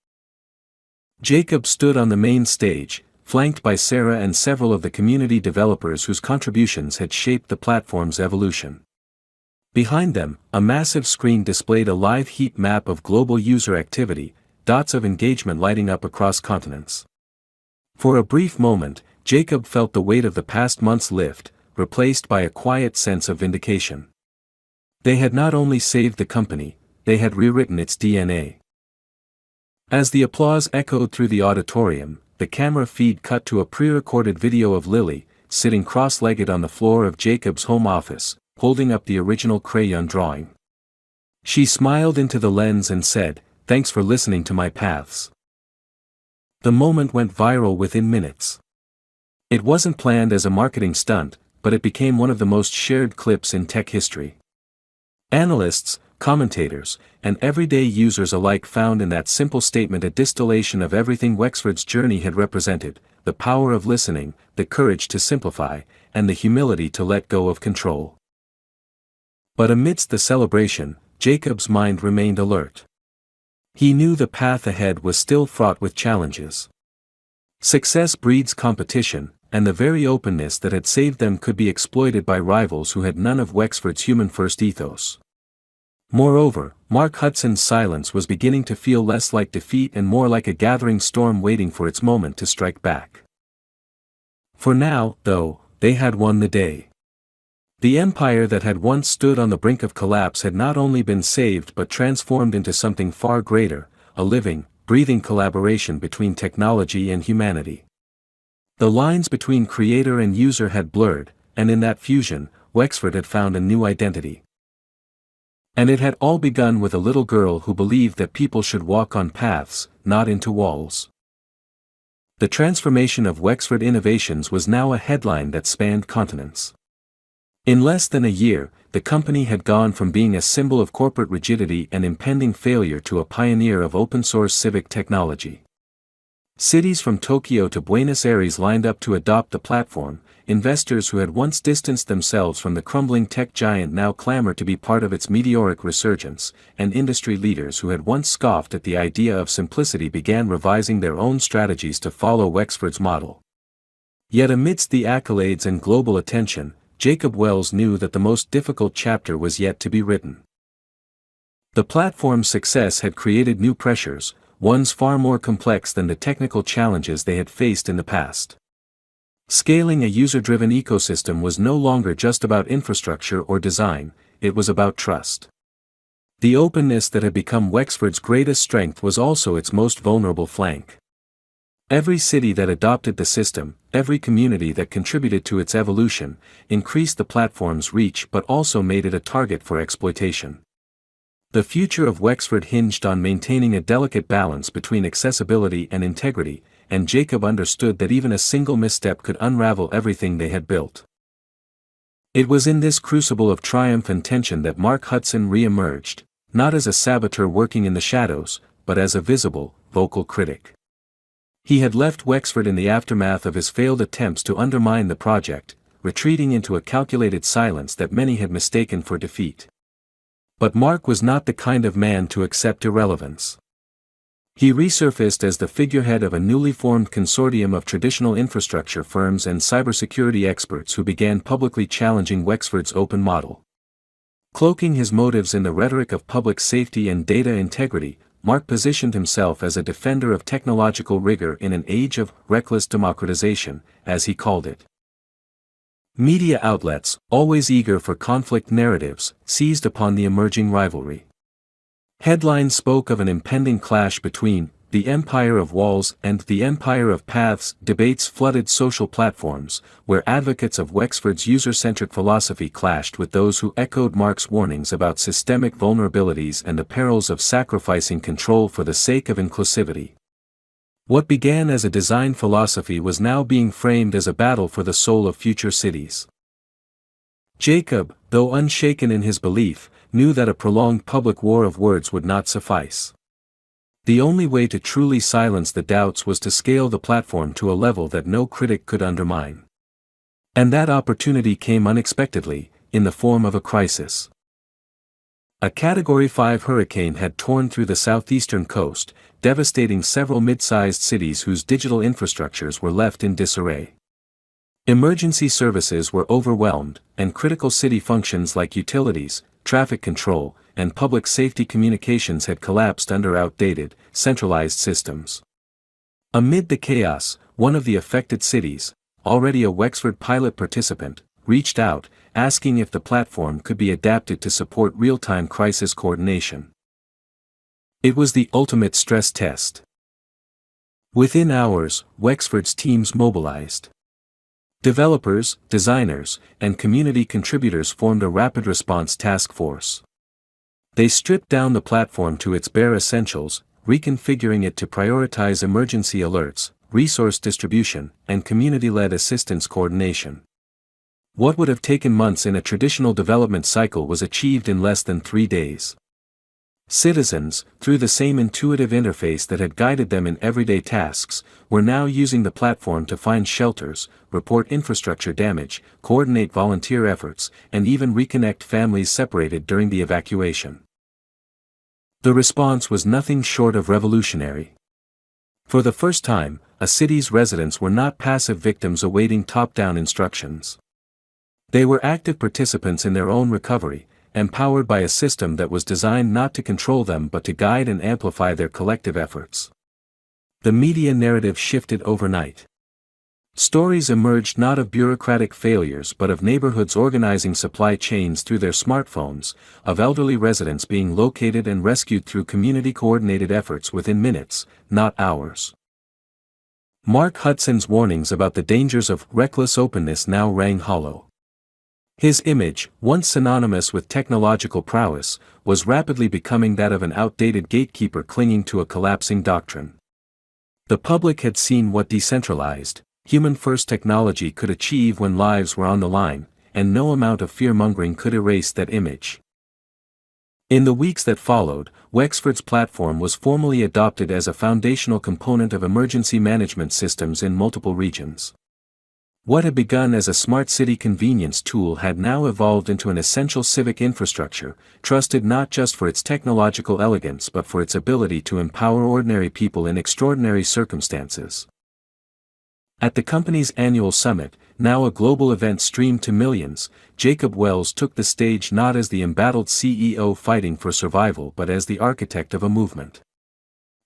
Jacob stood on the main stage, flanked by Sarah and several of the community developers whose contributions had shaped the platform's evolution. Behind them, a massive screen displayed a live heat map of global user activity, dots of engagement lighting up across continents. For a brief moment, Jacob felt the weight of the past months lift, replaced by a quiet sense of vindication. They had not only saved the company, they had rewritten its DNA. As the applause echoed through the auditorium, the camera feed cut to a pre-recorded video of Lily, sitting cross-legged on the floor of Jacob's home office, holding up the original crayon drawing. She smiled into the lens and said, "Thanks for listening to my paths." The moment went viral within minutes. It wasn't planned as a marketing stunt, but it became one of the most shared clips in tech history. Analysts, commentators, and everyday users alike found in that simple statement a distillation of everything Wexford's journey had represented: the power of listening, the courage to simplify, and the humility to let go of control. But amidst the celebration, Jacob's mind remained alert. He knew the path ahead was still fraught with challenges. Success breeds competition, and the very openness that had saved them could be exploited by rivals who had none of Wexford's human-first ethos. Moreover, Mark Hudson's silence was beginning to feel less like defeat and more like a gathering storm waiting for its moment to strike back. For now, though, they had won the day. The empire that had once stood on the brink of collapse had not only been saved but transformed into something far greater, a living, breathing collaboration between technology and humanity. The lines between creator and user had blurred, and in that fusion, Wexford had found a new identity. And it had all begun with a little girl who believed that people should walk on paths, not into walls. The transformation of Wexford Innovations was now a headline that spanned continents. In less than a year, the company had gone from being a symbol of corporate rigidity and impending failure to a pioneer of open-source civic technology. Cities from Tokyo to Buenos Aires lined up to adopt the platform. Investors who had once distanced themselves from the crumbling tech giant now clamored to be part of its meteoric resurgence, and industry leaders who had once scoffed at the idea of simplicity began revising their own strategies to follow Wexford's model. Yet amidst the accolades and global attention, Jacob Wells knew that the most difficult chapter was yet to be written. The platform's success had created new pressures, ones far more complex than the technical challenges they had faced in the past. Scaling a user-driven ecosystem was no longer just about infrastructure or design, it was about trust. The openness that had become Wexford's greatest strength was also its most vulnerable flank. Every city that adopted the system, every community that contributed to its evolution, increased the platform's reach but also made it a target for exploitation. The future of Wexford hinged on maintaining a delicate balance between accessibility and integrity, and Jacob understood that even a single misstep could unravel everything they had built. It was in this crucible of triumph and tension that Mark Hudson re-emerged, not as a saboteur working in the shadows, but as a visible, vocal critic. He had left Wexford in the aftermath of his failed attempts to undermine the project, retreating into a calculated silence that many had mistaken for defeat. But Mark was not the kind of man to accept irrelevance. He resurfaced as the figurehead of a newly formed consortium of traditional infrastructure firms and cybersecurity experts who began publicly challenging Wexford's open model. Cloaking his motives in the rhetoric of public safety and data integrity, Mark positioned himself as a defender of technological rigor in an age of reckless democratization, as he called it. Media outlets, always eager for conflict narratives, seized upon the emerging rivalry. Headlines spoke of an impending clash between the empire of walls and the empire of paths. Debates flooded social platforms, where advocates of Wexford's user-centric philosophy clashed with those who echoed Mark's warnings about systemic vulnerabilities and the perils of sacrificing control for the sake of inclusivity. What began as a design philosophy was now being framed as a battle for the soul of future cities. Jacob, though unshaken in his belief, knew that a prolonged public war of words would not suffice. The only way to truly silence the doubts was to scale the platform to a level that no critic could undermine. And that opportunity came unexpectedly, in the form of a crisis. A Category 5 hurricane had torn through the southeastern coast, devastating several mid-sized cities whose digital infrastructures were left in disarray. Emergency services were overwhelmed, and critical city functions like utilities, traffic control, and public safety communications had collapsed under outdated, centralized systems. Amid the chaos, one of the affected cities, already a Wexford pilot participant, reached out, asking if the platform could be adapted to support real-time crisis coordination. It was the ultimate stress test. Within hours, Wexford's teams mobilized. Developers, designers, and community contributors formed a rapid response task force. They stripped down the platform to its bare essentials, reconfiguring it to prioritize emergency alerts, resource distribution, and community-led assistance coordination. What would have taken months in a traditional development cycle was achieved in less than 3 days. Citizens, through the same intuitive interface that had guided them in everyday tasks, were now using the platform to find shelters, report infrastructure damage, coordinate volunteer efforts, and even reconnect families separated during the evacuation. The response was nothing short of revolutionary. For the first time, a city's residents were not passive victims awaiting top-down instructions. They were active participants in their own recovery, empowered by a system that was designed not to control them but to guide and amplify their collective efforts. The media narrative shifted overnight. Stories emerged not of bureaucratic failures but of neighborhoods organizing supply chains through their smartphones, of elderly residents being located and rescued through community-coordinated efforts within minutes, not hours. Mark Hudson's warnings about the dangers of reckless openness now rang hollow. His image, once synonymous with technological prowess, was rapidly becoming that of an outdated gatekeeper clinging to a collapsing doctrine. The public had seen what decentralized, human-first technology could achieve when lives were on the line, and no amount of fear-mongering could erase that image. In the weeks that followed, Wexford's platform was formally adopted as a foundational component of emergency management systems in multiple regions. What had begun as a smart city convenience tool had now evolved into an essential civic infrastructure, trusted not just for its technological elegance but for its ability to empower ordinary people in extraordinary circumstances. At the company's annual summit, now a global event streamed to millions, Jacob Wells took the stage not as the embattled CEO fighting for survival but as the architect of a movement.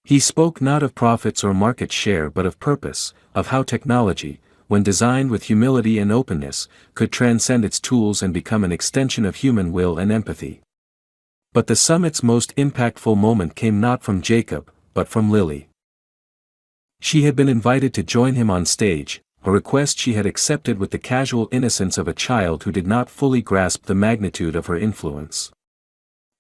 He spoke not of profits or market share but of purpose, of how technology, when designed with humility and openness, could transcend its tools and become an extension of human will and empathy. But the summit's most impactful moment came not from Jacob, but from Lily. She had been invited to join him on stage, a request she had accepted with the casual innocence of a child who did not fully grasp the magnitude of her influence.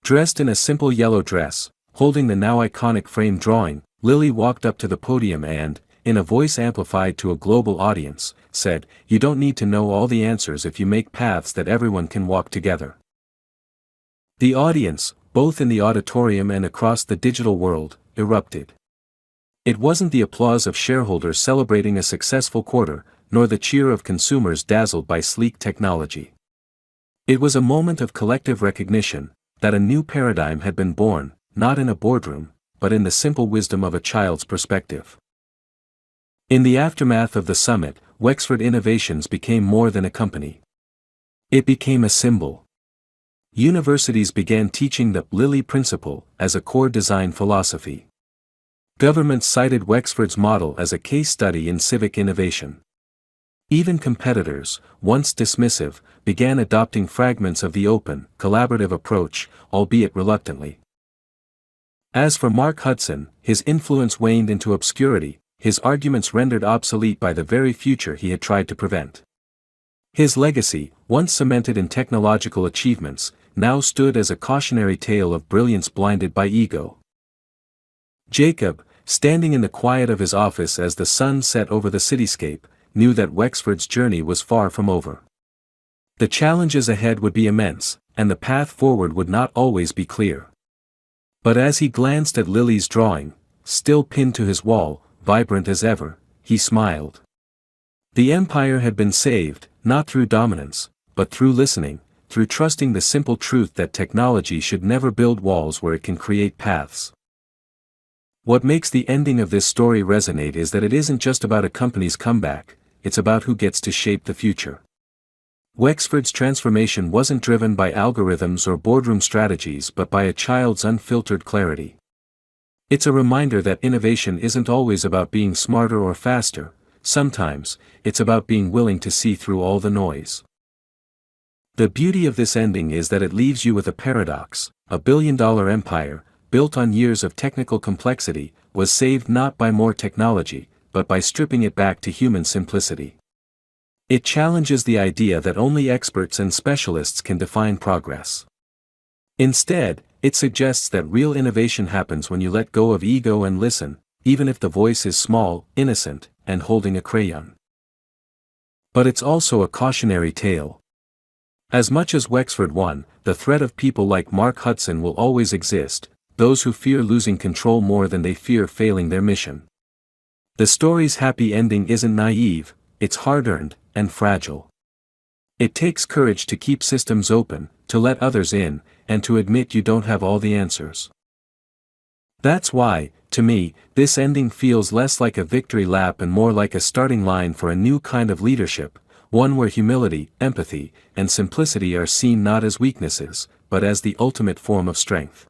Dressed in a simple yellow dress, holding the now iconic frame drawing, Lily walked up to the podium and, in a voice amplified to a global audience, said, "You don't need to know all the answers if you make paths that everyone can walk together." The audience, both in the auditorium and across the digital world, erupted. It wasn't the applause of shareholders celebrating a successful quarter, nor the cheer of consumers dazzled by sleek technology. It was a moment of collective recognition, that a new paradigm had been born, not in a boardroom, but in the simple wisdom of a child's perspective. In the aftermath of the summit, Wexford Innovations became more than a company. It became a symbol. Universities began teaching the Lilly principle as a core design philosophy. Governments cited Wexford's model as a case study in civic innovation. Even competitors, once dismissive, began adopting fragments of the open, collaborative approach, albeit reluctantly. As for Mark Hudson, his influence waned into obscurity, his arguments rendered obsolete by the very future he had tried to prevent. His legacy, once cemented in technological achievements, now stood as a cautionary tale of brilliance blinded by ego. Jacob, standing in the quiet of his office as the sun set over the cityscape, knew that Wexford's journey was far from over. The challenges ahead would be immense, and the path forward would not always be clear. But as he glanced at Lilly's drawing, still pinned to his wall, vibrant as ever, he smiled. The empire had been saved, not through dominance, but through listening, through trusting the simple truth that technology should never build walls where it can create paths. What makes the ending of this story resonate is that it isn't just about a company's comeback, it's about who gets to shape the future. Wexford's transformation wasn't driven by algorithms or boardroom strategies but by a child's unfiltered clarity. It's a reminder that innovation isn't always about being smarter or faster, sometimes, it's about being willing to see through all the noise. The beauty of this ending is that it leaves you with a paradox: a billion-dollar empire, built on years of technical complexity, was saved not by more technology, but by stripping it back to human simplicity. It challenges the idea that only experts and specialists can define progress. Instead, it suggests that real innovation happens when you let go of ego and listen, even if the voice is small, innocent, and holding a crayon. But it's also a cautionary tale. As much as Wexford won, the threat of people like Mark Hudson will always exist, those who fear losing control more than they fear failing their mission. The story's happy ending isn't naive, it's hard-earned, and fragile. It takes courage to keep systems open, to let others in, and to admit you don't have all the answers. That's why, to me, this ending feels less like a victory lap and more like a starting line for a new kind of leadership, one where humility, empathy, and simplicity are seen not as weaknesses, but as the ultimate form of strength.